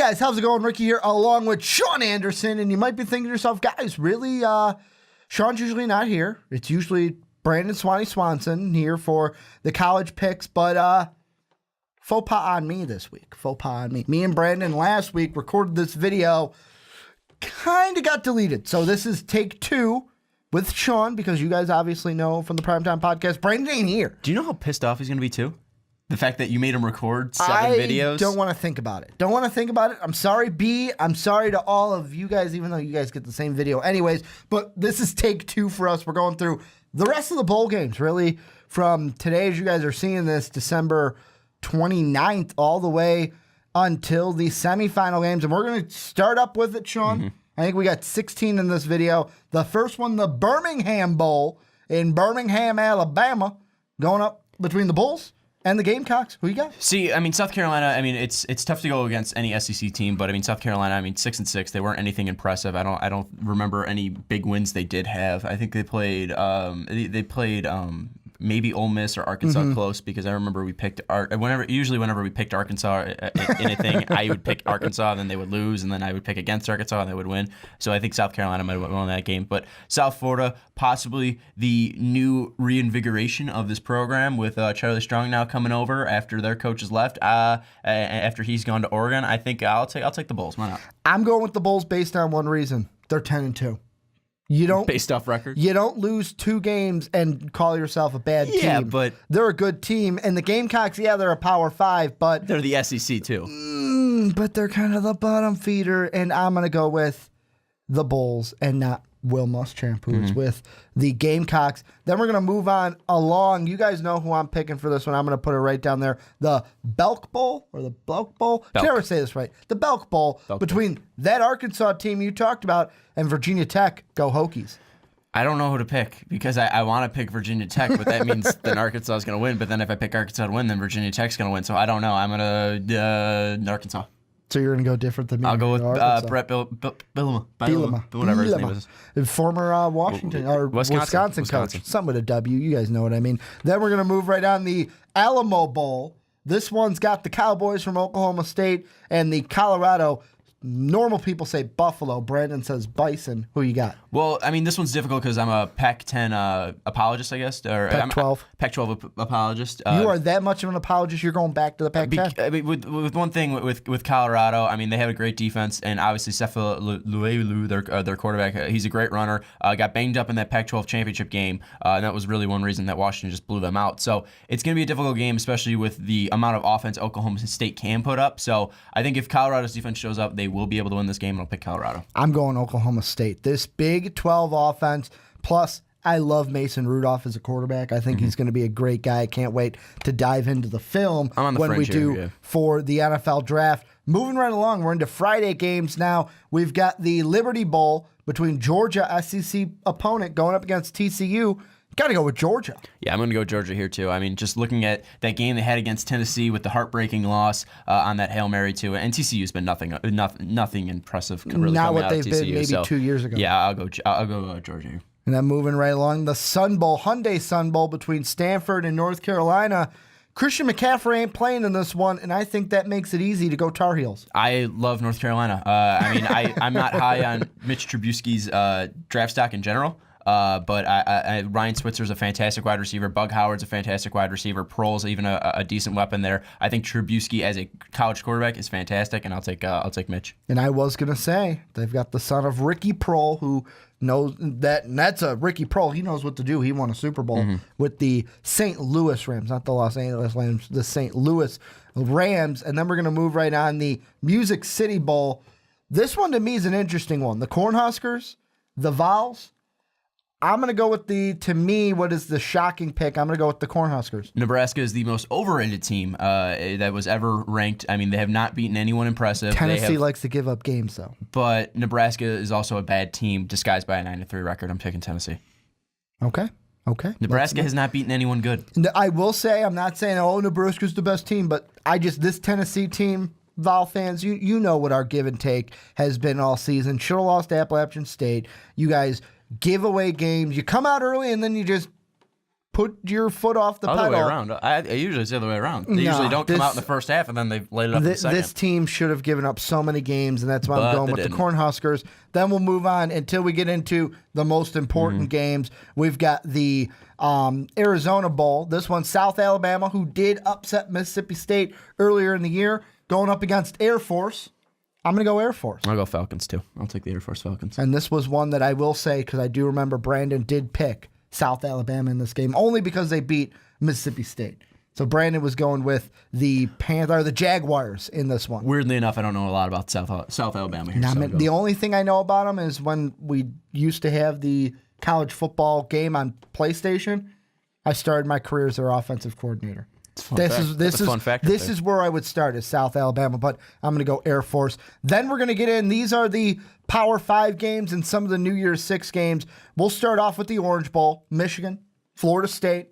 guys, how's it going? Ricky here along with Sean Anderson, and you might be thinking to yourself, guys, really, Sean's usually not here. It's usually Brandon Swanson here for the college picks, but faux pas on me this week. Faux pas on me. Me and Brandon last week recorded this video, kind of got deleted. So this is take 2 with Sean, because you guys obviously know from the Primetime Podcast, Brandon ain't here. Do you know how pissed off he's going to be too? The fact that you made him record 7 videos? I don't want to think about it. Don't want to think about it. I'm sorry, B. I'm sorry to all of you guys, even though you guys get the same video anyways. But this is take 2 for us. We're going through the rest of the bowl games, really, from today, as you guys are seeing this, December 29th, all the way until the semifinal games. And we're going to start up with it, Sean. Mm-hmm. I think we got 16 in this video. The first one, the Birmingham Bowl in Birmingham, Alabama, going up between the Bulls and the Gamecocks. Who you got? See, I mean, South Carolina, I mean, it's tough to go against any SEC team, but I mean, South Carolina, I mean, 6-6, they weren't anything impressive. I don't remember any big wins they did have. I think they played maybe Ole Miss or Arkansas close, because I remember we picked whenever we picked Arkansas in a thing, I would pick Arkansas, then they would lose, and then I would pick against Arkansas and they would win. So I think South Carolina might have won that game. But South Florida, possibly the new reinvigoration of this program with Charlie Strong now coming over after their coach has left, after he's gone to Oregon. I think I'll take the Bulls. Why not? I'm going with the Bulls based on one reason. They're 10-2. You don't based off record. You don't lose 2 games and call yourself a bad team. Yeah, but they're a good team. And the Gamecocks, yeah, they're a Power 5, but they're the SEC too. But they're kind of the bottom feeder, and I'm gonna go with the Bulls and not Will Muschamp, who's with the Gamecocks. Then we're gonna move on along. You guys know who I'm picking for this one. I'm gonna put it right down there. The Belk Bowl or the Belk Bowl. I can never say this right. The Belk Bowl between that Arkansas team you talked about and Virginia Tech. Go Hokies. I don't know who to pick, because I want to pick Virginia Tech, but that means then Arkansas is going to win. But then if I pick Arkansas to win, then Virginia Tech's going to win. So I don't know. I'm going to Arkansas. So you're going to go different than me. I'll go with Brett Bielema, whatever his name is. Former Washington or Wisconsin coach. Something with a W. You guys know what I mean. Then we're going to move right on the Alamo Bowl. This one's got the Cowboys from Oklahoma State and the Colorado. Normal people say Buffalo. Brandon says Bison. Who you got? Well, I mean, this one's difficult because I'm a Pac-10 apologist, I guess. Or Pac-12. Pac-12 apologist. You are that much of an apologist, you're going back to the Pac-10? I mean, with one thing with Colorado, I mean, they have a great defense, and obviously Sefa Luelu, their quarterback, he's a great runner. Got banged up in that Pac-12 championship game, and that was really one reason that Washington just blew them out. So it's going to be a difficult game, especially with the amount of offense Oklahoma State can put up. So I think if Colorado's defense shows up, they will be able to win this game, and I'll pick Colorado. I'm going Oklahoma State. This Big 12 offense, plus I love Mason Rudolph as a quarterback. I think he's going to be a great guy. I can't wait to dive into the film when we do for the NFL draft. Moving right along, we're into Friday games now. We've got the Liberty Bowl between Georgia, SEC opponent, going up against TCU. Got to go with Georgia. Yeah, I'm going to go Georgia here, too. I mean, just looking at that game they had against Tennessee with the heartbreaking loss on that Hail Mary, too. And TCU's been nothing impressive. Really not what they've TCU, been maybe 2 years ago. Yeah, I'll go Georgia here. And then moving right along, the Sun Bowl, Hyundai Sun Bowl between Stanford and North Carolina. Christian McCaffrey ain't playing in this one, and I think that makes it easy to go Tar Heels. I love North Carolina. I mean, I'm not high on Mitch Trubisky's draft stock in general. But Ryan Switzer's a fantastic wide receiver. Bug Howard's a fantastic wide receiver. Prohl's even a decent weapon there. I think Trubisky as a college quarterback is fantastic, and I'll take Mitch. And I was gonna say they've got the son of Ricky Prohl, who knows that, and that's a Ricky Prohl. He knows what to do. He won a Super Bowl with the St. Louis Rams, not the Los Angeles Rams, the St. Louis Rams. And then we're gonna move right on the Music City Bowl. This one to me is an interesting one. The Cornhuskers, the Vols. I'm going to go with what is the shocking pick? I'm going to go with the Cornhuskers. Nebraska is the most overrated team that was ever ranked. I mean, they have not beaten anyone impressive. Tennessee likes to give up games, though. But Nebraska is also a bad team disguised by a 9-3 record. I'm picking Tennessee. Okay. Nebraska has not beaten anyone good. I will say, I'm not saying, Nebraska's the best team, but this Tennessee team, Vol fans, you know what our give and take has been all season. Should have lost to Appalachian State. You guys give away games. You come out early and then you just put your foot off the Other pedal. way around. I usually say the way around. They usually don't come out in the first half, and then they laid it up in the second. This team should have given up so many games, and that's why I'm going with the Cornhuskers. Then we'll move on until we get into the most important games. We've got the Arizona Bowl. This one, South Alabama, who did upset Mississippi State earlier in the year, going up against Air Force. I'm going to go Air Force. I'll go Falcons, too. I'll take the Air Force Falcons. And this was one that I will say, because I do remember Brandon did pick South Alabama in this game, only because they beat Mississippi State. So Brandon was going with the Jaguars in this one. Weirdly enough, I don't know a lot about South Alabama here. The only thing I know about them is when we used to have the college football game on PlayStation, I started my career as their offensive coordinator. This is where I would start, is South Alabama, but I'm going to go Air Force. Then we're going to get in. These are the Power 5 games and some of the New Year's 6 games. We'll start off with the Orange Bowl, Michigan, Florida State.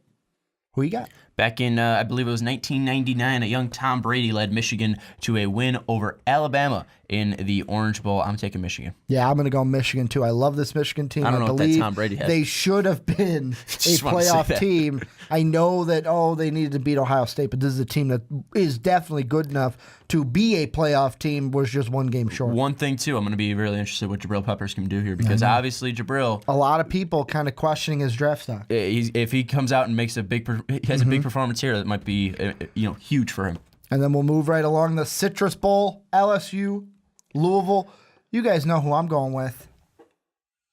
Who you got? Back in, I believe it was 1999, a young Tom Brady led Michigan to a win over Alabama in the Orange Bowl. I'm taking Michigan. Yeah, I'm going to go Michigan, too. I love this Michigan team. I don't know if that Tom Brady had. They should have been a playoff team. I know that, they needed to beat Ohio State, but this is a team that is definitely good enough to be a playoff team, was just one game short. One thing, too, I'm going to be really interested what Jabril Peppers can do here, because obviously Jabril... A lot of people kind of questioning his draft stock. If he comes out and makes a big performance here, that might be huge for him. And then we'll move right along the Citrus Bowl, LSU, Louisville. You guys know who I'm going with.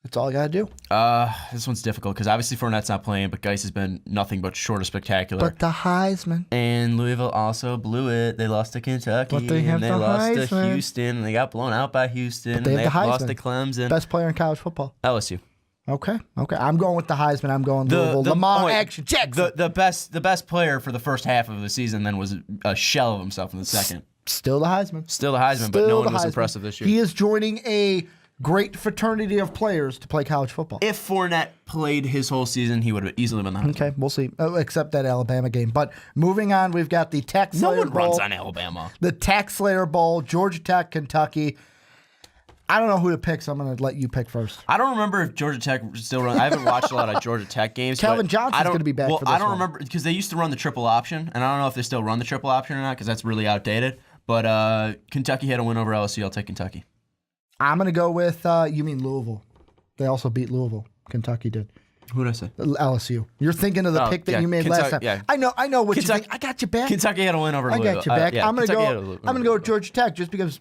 That's all I got to do. This one's difficult because obviously Fournette's not playing, but Geis has been nothing but short of spectacular. But the Heisman. And Louisville also blew it. They lost to Kentucky. But they have and they lost Heisman. to Houston. And they got blown out by Houston. But they and have the Heisman. lost to Clemson. Best player in college football. LSU. Okay. I'm going with the Heisman. I'm going Louisville. Lamar Action Jackson. The best player for the first half of the season then was a shell of himself in the second. Still the Heisman. But no one was impressive this year. He is joining a great fraternity of players to play college football. If Fournette played his whole season, he would have easily been the Heisman. Okay, we'll see. Except that Alabama game. But moving on, we've got the Tech Slayer Bowl. No one runs on Alabama. The Tech Slayer Bowl, Georgia Tech, Kentucky. I don't know who to pick, so I'm going to let you pick first. I don't remember if Georgia Tech still runs. I haven't watched a lot of Georgia Tech games. Calvin Johnson's going to be back for this I don't one. remember because they used to run the triple option, and I don't know if they still run the triple option or not because that's really outdated. But Kentucky had a win over LSU. I'll take Kentucky. I'm going to go with, you mean Louisville. They also beat Louisville. Kentucky did. Who did I say? LSU. You're thinking of the pick that you made last time. Yeah. I know what you think. I got you back. Kentucky had a win over Louisville. I got you back. I'm going to go with Georgia Tech just because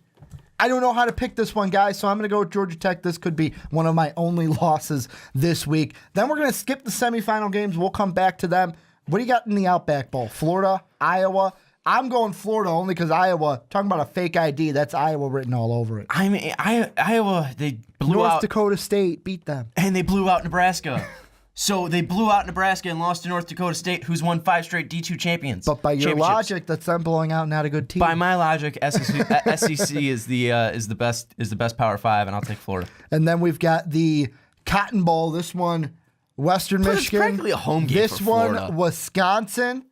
I don't know how to pick this one, guys, so I'm going to go with Georgia Tech. This could be one of my only losses this week. Then we're going to skip the semifinal games. We'll come back to them. What do you got in the Outback Bowl? Florida, Iowa. I'm going Florida only because Iowa, talking about a fake ID, that's Iowa written all over it. I mean, Iowa, they blew out. North Dakota State beat them. And they blew out Nebraska. So they blew out Nebraska and lost to North Dakota State, who's won 5 straight D2 champions. But by your logic, that's them blowing out not a good team. By my logic, SEC is the best Power 5, and I'll take Florida. And then we've got the Cotton Bowl. This one, Western Michigan. It's practically a home game this for Florida. One, Wisconsin.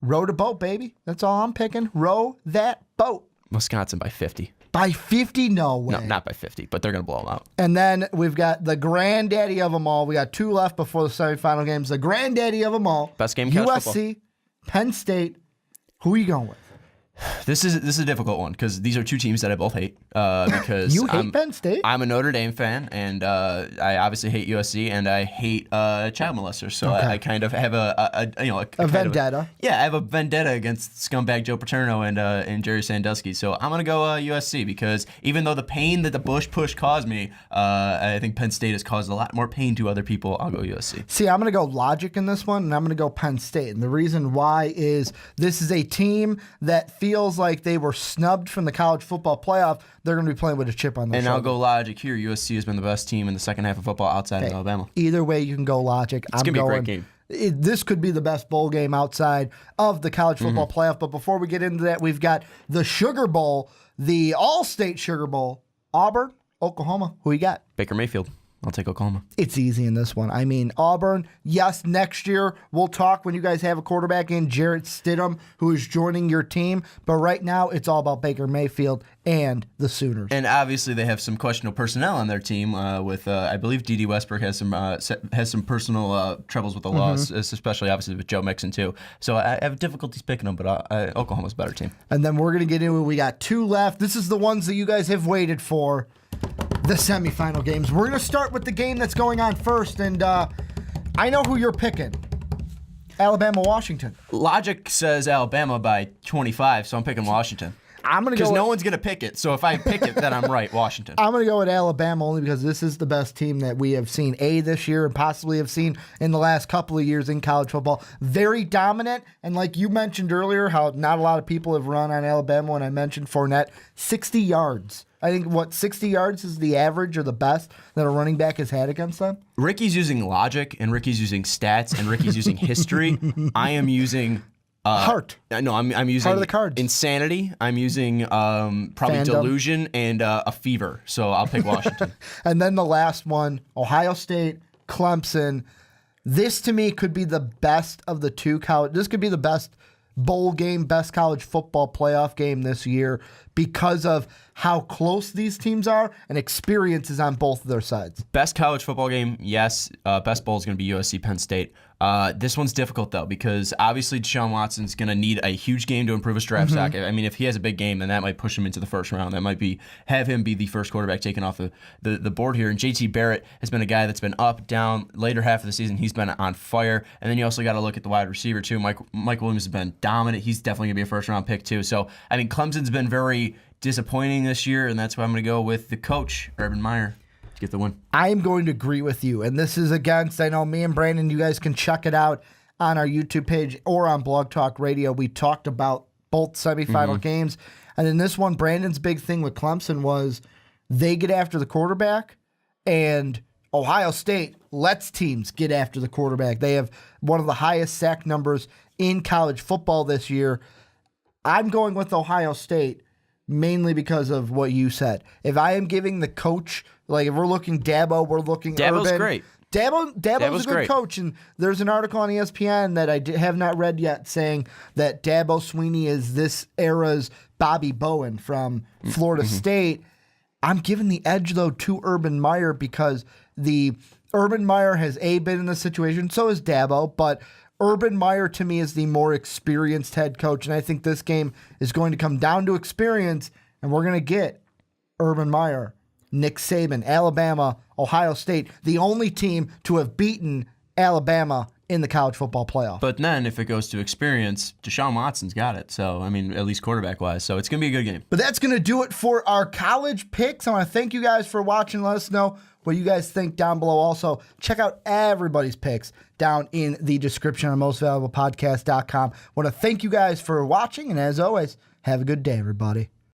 Row the boat, baby. That's all I'm picking. Row that boat. Wisconsin by 50. By 50? No way. No, not by 50, but they're going to blow them out. And then we've got the granddaddy of them all. We got 2 left before the semifinal games. The granddaddy of them all. Best game in college football. USC, Penn State. Who are you going with? This is a difficult one because these are 2 teams that I both hate. Because you hate Penn State? I'm a Notre Dame fan, and I obviously hate USC, and I hate child molesters. So I kind of have a vendetta. I have a vendetta against scumbag Joe Paterno and Jerry Sandusky. So I'm gonna go USC because even though the pain that the Bush push caused me, I think Penn State has caused a lot more pain to other people. I'll go USC. See, I'm gonna go logic in this one, and I'm gonna go Penn State. And the reason why is this is a team that feels like they were snubbed from the college football playoff. They're going to be playing with a chip on their shoulder. And I'll go logic here. USC has been the best team in the second half of football outside of Alabama. Either way, you can go logic. It's going to be a great game. This could be the best bowl game outside of the college football playoff. But before we get into that, we've got the Sugar Bowl, the All-State Sugar Bowl. Auburn, Oklahoma. Who you got? Baker Mayfield. I'll take Oklahoma. It's easy in this one. I mean, Auburn, yes, next year we'll talk when you guys have a quarterback in Jarrett Stidham, who is joining your team. But right now, it's all about Baker Mayfield and the Sooners. And obviously, they have some questionable personnel on their team. With I believe D.D. Westbrook has some personal troubles with the loss, especially obviously with Joe Mixon too. So I have difficulties picking them, but Oklahoma's a better team. And then we're gonna get into it. We got 2 left. This is the ones that you guys have waited for. The semifinal games. We're going to start with the game that's going on first, and I know who you're picking. Alabama-Washington. Logic says Alabama by 25, so I'm picking Washington. I'm going to go because no one's going to pick it, so if I pick it, then I'm right, Washington. I'm going to go with Alabama only because this is the best team that we have seen this year and possibly have seen in the last couple of years in college football. Very dominant, and like you mentioned earlier, how not a lot of people have run on Alabama when I mentioned Fournette. 60 yards. I think, 60 yards is the average or the best that a running back has had against them? Ricky's using logic, and Ricky's using stats, and Ricky's using history. I am using... heart. No, I'm using heart of the cards. Insanity. I'm using probably Fandom. delusion and a fever. So I'll pick Washington. And then the last one, Ohio State, Clemson. This to me could be the best of the two college. This could be the best bowl game, best college football playoff game this year because of how close these teams are and experiences on both of their sides. Best college football game, yes. Best bowl is going to be USC Penn State. This one's difficult, though, because obviously Deshaun Watson's going to need a huge game to improve his draft stock. I mean, if he has a big game, then that might push him into the first round. That might have him be the first quarterback taken off the board here. And JT Barrett has been a guy that's been up, down, later half of the season. He's been on fire. And then you also got to look at the wide receiver, too. Mike Williams has been dominant. He's definitely going to be a first-round pick, too. So, I mean, Clemson's been very disappointing this year, and that's why I'm going to go with the coach, Urban Meyer, to get the win. I'm going to agree with you, and this is against, I know me and Brandon, you guys can check it out on our YouTube page or on Blog Talk Radio. We talked about both semifinal games, and in this one, Brandon's big thing with Clemson was they get after the quarterback, and Ohio State lets teams get after the quarterback. They have one of the highest sack numbers in college football this year. I'm going with Ohio State mainly because of what you said. If I am giving the coach, like if we're looking Dabo, we're looking Dabo's Urban. great. Dabo's a good coach, and there's an article on ESPN that I have not read yet saying that Dabo Swinney is this era's Bobby Bowen from Florida State. I'm giving the edge, though, to Urban Meyer because the Urban Meyer has been in this situation, so is Dabo, but Urban Meyer, to me, is the more experienced head coach, and I think this game is going to come down to experience, and we're going to get Urban Meyer, Nick Saban, Alabama, Ohio State, the only team to have beaten Alabama in the college football playoff. But then if it goes to experience, Deshaun Watson's got it. So, I mean, at least quarterback-wise. So it's going to be a good game. But that's going to do it for our college picks. I want to thank you guys for watching. Let us know what you guys think down below. Also, check out everybody's picks down in the description on mostvaluablepodcast.com. I want to thank you guys for watching, and as always, have a good day, everybody.